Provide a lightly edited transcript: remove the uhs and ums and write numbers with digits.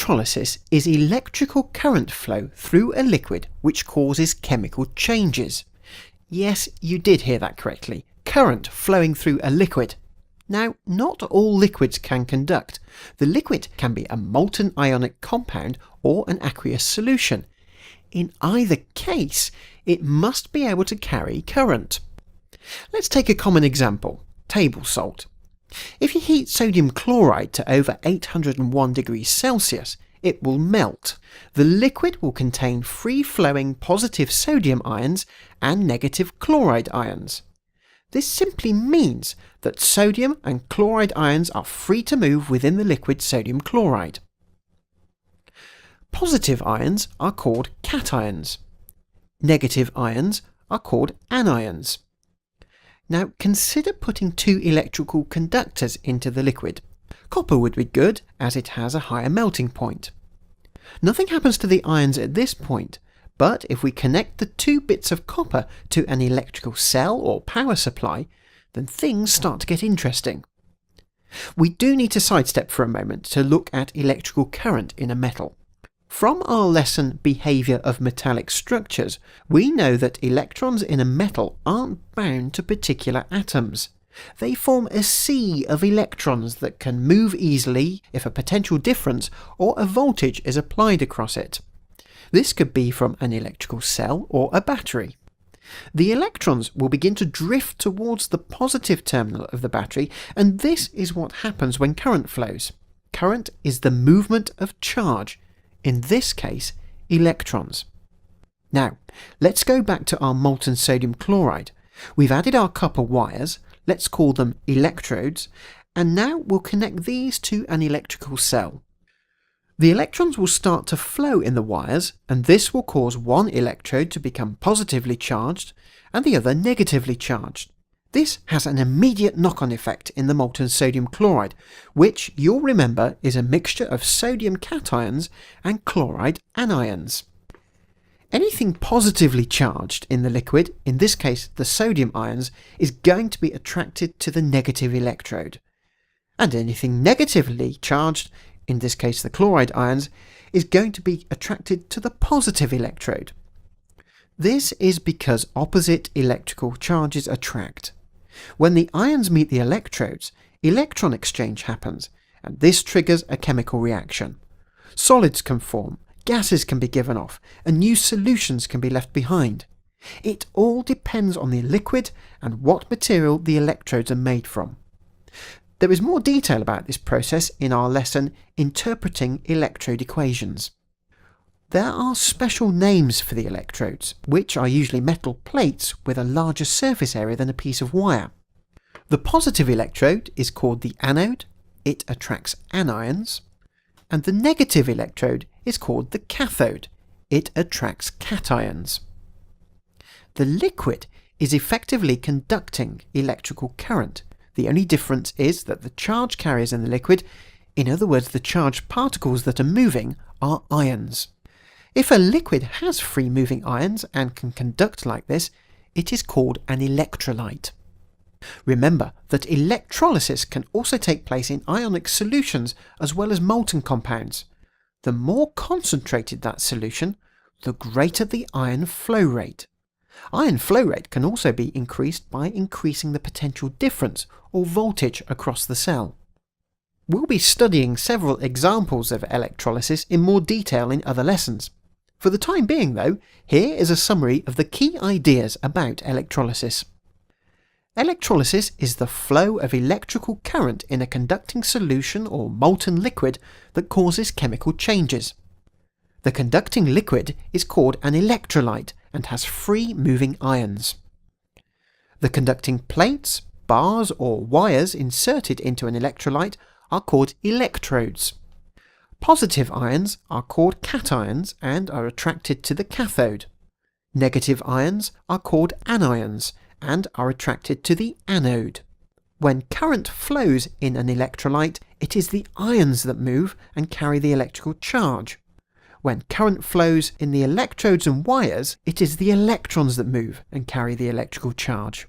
Electrolysis is electrical current flow through a liquid which causes chemical changes. Yes, you did hear that correctly. Current flowing through a liquid. Now, not all liquids can conduct. The liquid can be a molten ionic compound or an aqueous solution. In either case, it must be able to carry current. Let's take a common example, table salt. If you heat sodium chloride to over 801 degrees Celsius, it will melt. The liquid will contain free-flowing positive sodium ions and negative chloride ions. This simply means that sodium and chloride ions are free to move within the liquid sodium chloride. Positive ions are called cations. Negative ions are called anions. Now consider putting two electrical conductors into the liquid. Copper would be good as it has a higher melting point. Nothing happens to the ions at this point, but if we connect the two bits of copper to an electrical cell or power supply, then things start to get interesting. We do need to sidestep for a moment to look at electrical current in a metal. From our lesson Behaviour of Metallic Structures, we know that electrons in a metal aren't bound to particular atoms. They form a sea of electrons that can move easily if a potential difference or a voltage is applied across it. This could be from an electrical cell or a battery. The electrons will begin to drift towards the positive terminal of the battery, and this is what happens when current flows. Current is the movement of charge. In this case, electrons. Now, let's go back to our molten sodium chloride. We've added our copper wires, let's call them electrodes, and now we'll connect these to an electrical cell. The electrons will start to flow in the wires, and this will cause one electrode to become positively charged and the other negatively charged. This has an immediate knock-on effect in the molten sodium chloride, which you'll remember is a mixture of sodium cations and chloride anions. Anything positively charged in the liquid, in this case the sodium ions, is going to be attracted to the negative electrode. And anything negatively charged, in this case the chloride ions, is going to be attracted to the positive electrode. This is because opposite electrical charges attract. When the ions meet the electrodes, electron exchange happens, and this triggers a chemical reaction. Solids can form, gases can be given off, and new solutions can be left behind. It all depends on the liquid and what material the electrodes are made from. There is more detail about this process in our lesson Interpreting Electrode Equations. There are special names for the electrodes, which are usually metal plates with a larger surface area than a piece of wire. The positive electrode is called the anode, it attracts anions, and the negative electrode is called the cathode, it attracts cations. The liquid is effectively conducting electrical current. The only difference is that the charge carriers in the liquid, in other words the charged particles that are moving, are ions. If a liquid has free-moving ions and can conduct like this, it is called an electrolyte. Remember that electrolysis can also take place in ionic solutions as well as molten compounds. The more concentrated that solution, the greater the ion flow rate. Ion flow rate can also be increased by increasing the potential difference or voltage across the cell. We'll be studying several examples of electrolysis in more detail in other lessons. For the time being though, here is a summary of the key ideas about electrolysis. Electrolysis is the flow of electrical current in a conducting solution or molten liquid that causes chemical changes. The conducting liquid is called an electrolyte and has free moving ions. The conducting plates, bars or wires inserted into an electrolyte are called electrodes. Positive ions are called cations and are attracted to the cathode. Negative ions are called anions and are attracted to the anode. When current flows in an electrolyte, it is the ions that move and carry the electrical charge. When current flows in the electrodes and wires, it is the electrons that move and carry the electrical charge.